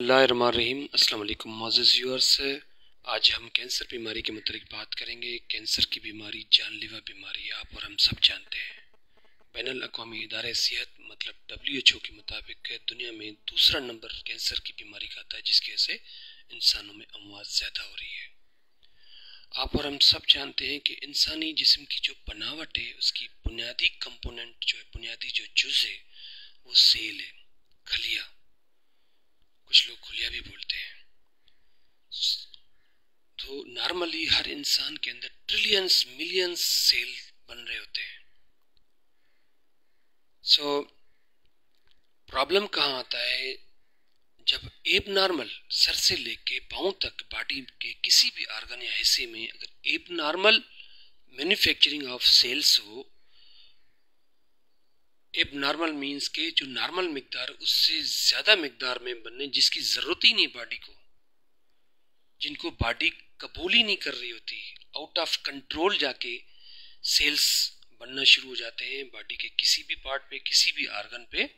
बिस्मिल्लाहिर्रहमानिर्रहीम। अस्सलाम वालेकुम मोअज़्ज़िज़ व्यूअर्स। आज हम कैंसर बीमारी के मुतालिक बात करेंगे। कैंसर की बीमारी जानलेवा बीमारी है, आप और हम सब जानते हैं। बैनुल अक़वामी इदारे सेहत मतलब WHO के मुताबिक दुनिया में दूसरा नंबर कैंसर की बीमारी का आता है, जिसकी वजह से इंसानों में अमवात ज़्यादा हो रही है। आप और हम सब जानते हैं कि इंसानी जिस्म की जो बनावट है, उसकी बुनियादी कंपोनेंट जो है, बुनियादी जो जुज़ है, वो सेल है, खलिया। कुछ लोग खुलिया भी बोलते हैं। तो नॉर्मली हर इंसान के अंदर ट्रिलियंस मिलियंस सेल बन रहे होते हैं। प्रॉब्लम कहाँ आता है? जब एब नॉर्मल सर से लेके पाँव तक बॉडी के किसी भी ऑर्गन या हिस्से में अगर एब नॉर्मल मैन्युफैक्चरिंग ऑफ सेल्स हो, एब नॉर्मल मीन्स के जो नॉर्मल मिकदार उससे ज़्यादा मिकदार में बनने, जिसकी ज़रूरत ही नहीं बॉडी को, जिनको बॉडी कबूल ही नहीं कर रही होती, आउट ऑफ कंट्रोल जाके सेल्स बनना शुरू हो जाते हैं बॉडी के किसी भी पार्ट पे, किसी भी ऑर्गन पे।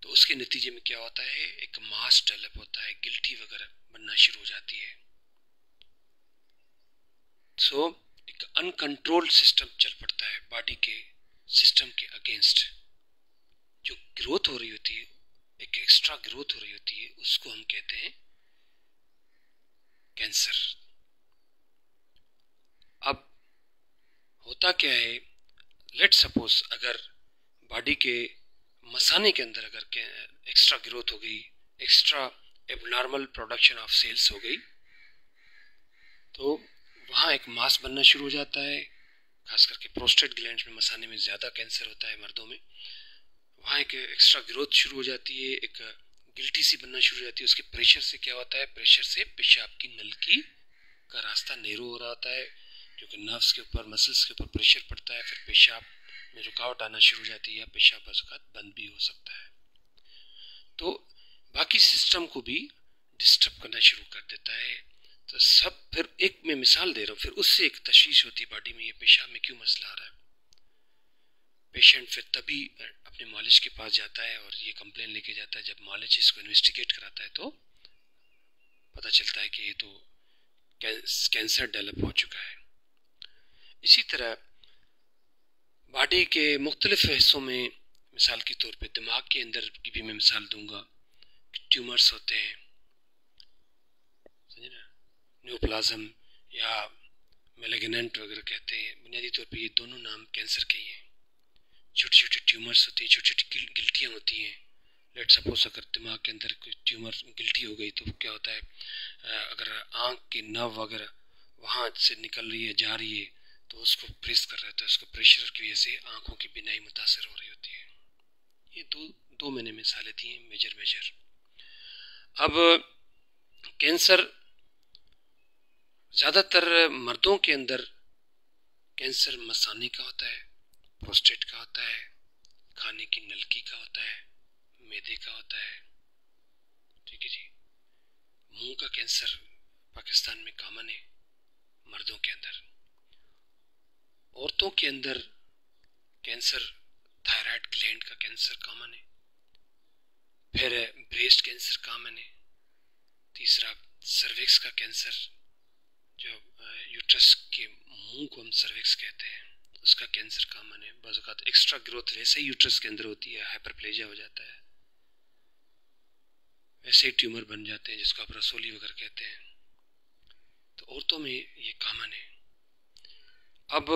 तो उसके नतीजे में क्या होता है? एक मास डेवलप होता है, गिल्टी वगैरह बनना शुरू हो जाती है। एक अनकंट्रोल्ड सिस्टम चल पड़ता है बॉडी के सिस्टम के अगेंस्ट। जो ग्रोथ हो रही होती है, एक एक्स्ट्रा ग्रोथ हो रही होती है, उसको हम कहते हैं कैंसर। अब होता क्या है, लेट सपोज अगर बॉडी के मसाने के अंदर अगर एक्स्ट्रा ग्रोथ हो गई, extra abnormal production of cells हो गई, तो वहाँ एक मास बनना शुरू हो जाता है। खास करके प्रोस्टेट ग्लैंड में, मसाने में ज़्यादा कैंसर होता है मर्दों में। वहाँ एक एक्स्ट्रा ग्रोथ शुरू हो जाती है, एक गिल्टी सी बनना शुरू हो जाती है। उसके प्रेशर से क्या होता है? प्रेशर से पेशाब की नलकी का रास्ता नैरो हो रहा होता है, जो कि नर्व्स के ऊपर, मसल्स के ऊपर प्रेशर पड़ता है, फिर पेशाब में रुकावट आना शुरू हो जाती है, या पेशाब बज़ौक़ात बंद भी हो सकता है। तो बाकी सिस्टम को भी डिस्टर्ब करना शुरू कर देता है। तो सब, फिर एक मैं मिसाल दे रहा हूँ, फिर उससे एक तशवीश होती है बॉडी में, ये पेशाब में क्यों मसला आ रहा है। पेशेंट फिर तभी अपने मॉलिज के पास जाता है और ये कंप्लेन लेके जाता है। जब मॉलिज इसको इन्वेस्टिगेट कराता है तो पता चलता है कि ये तो कैंसर डेवलप हो चुका है। इसी तरह बॉडी के मुख्तलिफ हिस्सों में, मिसाल के तौर पे दिमाग के अंदर की भी मैं मिसाल दूंगा। ट्यूमर्स होते हैं, समझे ना, न्यूप्लाज्म या मेलिग्नेंट वगैरह कहते हैं। बुनियादी तौर पे ये दोनों नाम कैंसर के ही हैं। छोटी छोटी ट्यूमर्स होती हैं, छोटी छोटी गिल्टियाँ होती हैं। लेट सपोज अगर दिमाग के अंदर कोई ट्यूमर गिल्टी हो गई तो क्या होता है, अगर आँख की नर्व वगैरह वहाँ से निकल रही है, जा रही है, तो उसको प्रेस कर रहा है, तो उसको प्रेशर की वजह से आँखों की बिनाई मुतासर हो रही होती है। ये दो मैंने मिसालें दी हैं मेजर। अब कैंसर ज़्यादातर मर्दों के अंदर कैंसर मसाने का होता है, प्रोस्टेट का होता है, खाने की नलकी का होता है, मैदे का होता है। ठीक है जी। मुंह का कैंसर पाकिस्तान में कॉमन है मर्दों के अंदर। औरतों के अंदर कैंसर, थायराइड ग्लैंड का कैंसर कॉमन है। फिर ब्रेस्ट कैंसर कॉमन है। तीसरा सर्विक्स का कैंसर, जो यूट्रस के मुंह को हम सर्विक्स कहते हैं, उसका कैंसर कॉमन है। बाज़ औक़ात एक्स्ट्रा ग्रोथ वैसे ही यूट्रस के अंदर होती है, हाइपरप्लेजिया हो जाता है, वैसे ही ट्यूमर बन जाते हैं, जिसको आप रसोली वगैरह कहते हैं। तो औरतों में ये कॉमन है। अब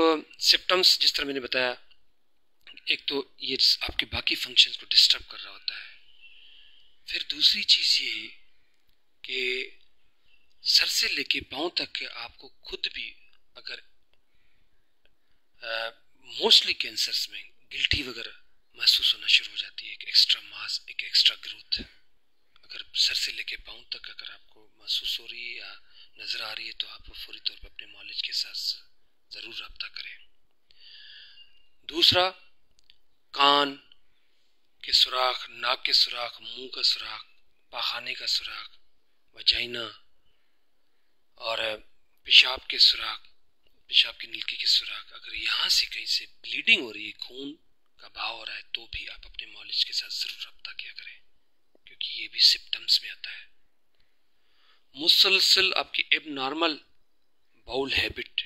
सिम्टम्स जिस तरह मैंने बताया, एक तो ये आपके बाकी फंक्शंस को डिस्टर्ब कर रहा होता है। फिर दूसरी चीज़ ये है कि सर से लेके पाँव तक आपको खुद भी, अगर मोस्टली कैंसर्स में गिल्टी वगैरह महसूस होना शुरू हो जाती है, एक एक्स्ट्रा मास, एक एक्स्ट्रा ग्रोथ। अगर सर से लेके पाँव तक अगर आपको महसूस हो रही है या नज़र आ रही है, तो आप फौरी तौर पर अपने मॉलिज के साथ ज़रूर रब्ता करें। दूसरा, कान के सुराख, नाक के सुराख, मुंह का सुराख, पाखाने का सुराख, वजाइना और पेशाब के सुराख, पेशाब की नलकी के सुराख, अगर यहाँ से कहीं से ब्लीडिंग हो रही है, खून का बहाव हो रहा है, तो भी आप अपने मॉलिज के साथ ज़रूर रब्ता किया करें, क्योंकि आपकी ये भी सिम्टम्स में आता है। मुसलसल आपकी एबनॉर्मल बाउल हैबिट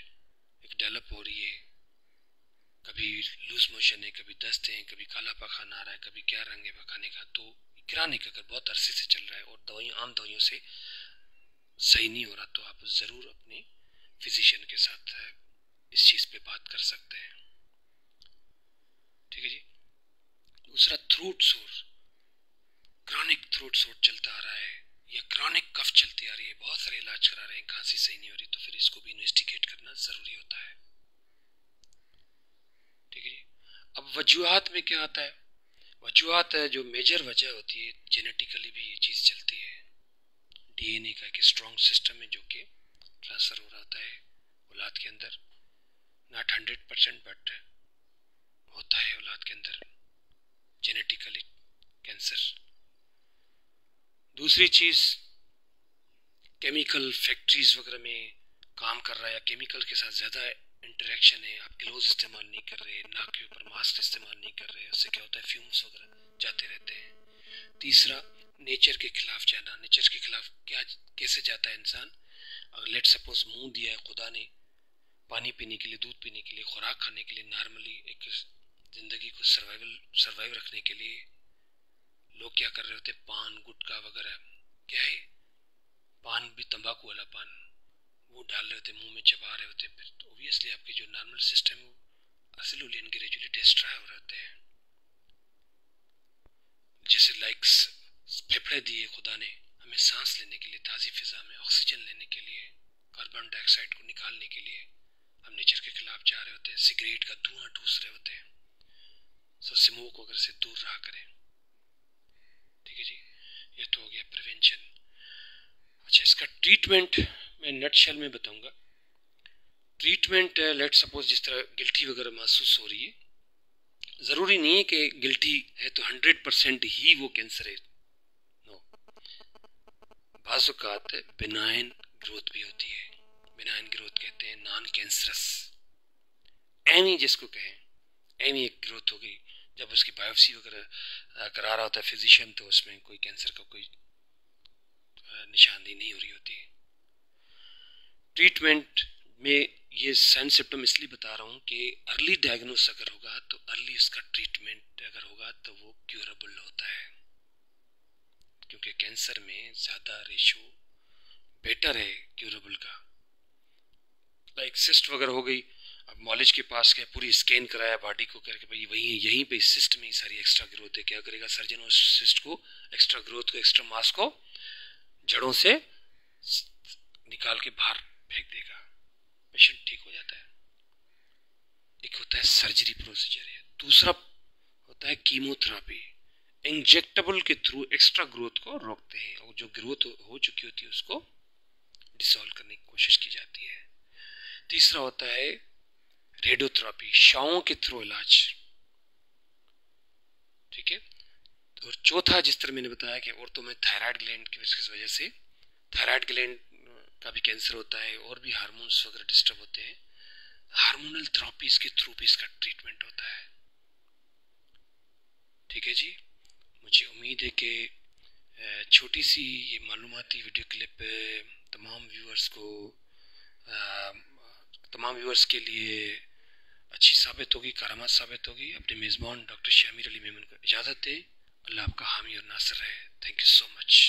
एक डेवलप हो रही है, कभी लूज मोशन है, कभी दस्त है, कभी काला पखाना आ रहा है, कभी क्या रंग है पखाने का, तो क्रॉनिक अगर बहुत अरसे से चल रहा है और दवाइयाँ आम दवाइयों से सही नहीं हो रहा, तो आप ज़रूर अपने फिजिशियन के साथ इस चीज़ पे बात कर सकते हैं। ठीक है जी। दूसरा, थ्रोट सोर, क्रॉनिक थ्रोट सोर चलता आ रहा है या क्रॉनिक कफ चलती आ रही है, बहुत सारे इलाज करा रहे हैं, खांसी सही नहीं हो रही, तो फिर इसको भी इन्वेस्टिगेट करना ज़रूरी होता है। ठीक है जी। अब वजूहात में क्या आता है? वजूहात है जो मेजर वजह होती है, जेनेटिकली भी ये चीज़ चलती है। डीएनए का एक स्ट्रॉन्ग सिस्टम है जो कि ट्रांसफर हो रहा होता है औलाद के अंदर, नॉट 100% बट होता है औलाद के अंदर जेनेटिकली कैंसर। दूसरी चीज़, केमिकल फैक्ट्रीज वगैरह में काम कर रहा है या केमिकल के साथ ज़्यादा इंटरेक्शन है, आप ग्लोव इस्तेमाल नहीं कर रहे, नाक के ऊपर मास्क इस्तेमाल नहीं कर रहे, उससे क्या होता है फ्यूम्स वगैरह जाते रहते हैं। तीसरा, नेचर के खिलाफ जाना। नेचर के खिलाफ क्या कैसे जाता है इंसान? अगर लेट सपोज मुंह दिया है खुदा ने पानी पीने के लिए, दूध पीने के लिए, खुराक खाने के लिए, नॉर्मली एक ज़िंदगी को सर्वाइव रखने के लिए लोग क्या कर रहे होते हैं? पान गुटखा वगैरह, क्या है पान भी तंबाकू वाला पान, वो डाल रहे होते, मुंह में चबा रहे होते, फिर तो ऑब्वियसली आपके जो नॉर्मल सिस्टम है वो स्लोली एंड ग्रेजुअली डिस्ट्रॉय हो रहे होते हैं। जैसे लाइक्स फेफड़े दिए खुदा ने हमें सांस लेने के लिए, ताज़ी फिजा में ऑक्सीजन लेने के लिए, कार्बन डाइऑक्साइड को निकालने के लिए, हम नेचर के खिलाफ जा रहे होते हैं, सिगरेट का धुआं ठूस रहे होते हैं। सो स्मोक वगैरह से दूर रहा करें। ठीक है जी, ये तो हो गया प्रिवेंशन। अच्छा, इसका ट्रीटमेंट मैं नटशेल में बताऊंगा। ट्रीटमेंट, लेट सपोज जिस तरह गिल्टी वगैरह महसूस हो रही है, ज़रूरी नहीं है कि गिल्टी है तो 100% ही वो कैंसर है, नो। बाज़ औक़ात बिनाइन ग्रोथ भी होती है, बिनाइन ग्रोथ कहते हैं, नॉन कैंसरस, एनी जिसको कहें, एनी एक ग्रोथ हो गई, जब उसकी बायोप्सी वगैरह करा रहा होता है फिजिशियन, तो उसमें कोई कैंसर का कोई निशानदेही नहीं हो रही होती है। ट्रीटमेंट में ये साइन सिम्टम इसलिए बता रहा हूँ कि अर्ली डायग्नोस अगर होगा तो अर्ली उसका ट्रीटमेंट अगर होगा तो वो क्यूरेबल होता है, क्योंकि कैंसर में ज़्यादा रेशो बेटर है क्यूरेबल का। लाइक सिस्ट वगैरह हो गई, अब मॉलेज के पास गए, पूरी स्कैन कराया बॉडी को करके, भाई वही यहीं पे सिस्ट में ही सारी एक्स्ट्रा ग्रोथ है, क्या करेगा सर्जन? उस सिस्ट को, एक्स्ट्रा ग्रोथ को, एक्स्ट्रा मास को जड़ों से निकाल के बाहर फेंक देगा, पेशेंट ठीक हो जाता है। एक होता है सर्जरी प्रोसीजर है, दूसरा होता है कीमोथेरेपी। इंजेक्टेबल के थ्रू एक्स्ट्रा ग्रोथ को रोकते हैं और जो ग्रोथ हो चुकी होती है उसको डिसॉल्व करने की कोशिश की जाती है। तीसरा होता है रेडियोथेरेपी, शाओं के थ्रू इलाज। ठीक है। और चौथा, जिस तरह मैंने बताया कि औरतों में थायराइड ग्लैंड की वजह से थायराइड ग्लैंड का भी कैंसर होता है और भी हार्मोन्स वगैरह डिस्टर्ब होते हैं, हार्मोनल थेरेपीज के थ्रू भी इसका ट्रीटमेंट होता है। ठीक है जी, मुझे उम्मीद है कि छोटी सी ये मालूमाती वीडियो क्लिप तमाम व्यूअर्स के लिए अच्छी साबित होगी, कारामद साबित होगी। अपने मेज़बान डॉक्टर शामिर अली मेमन को इजाज़त दें। अल्लाह आपका हामी और नासर है। Thank you so much.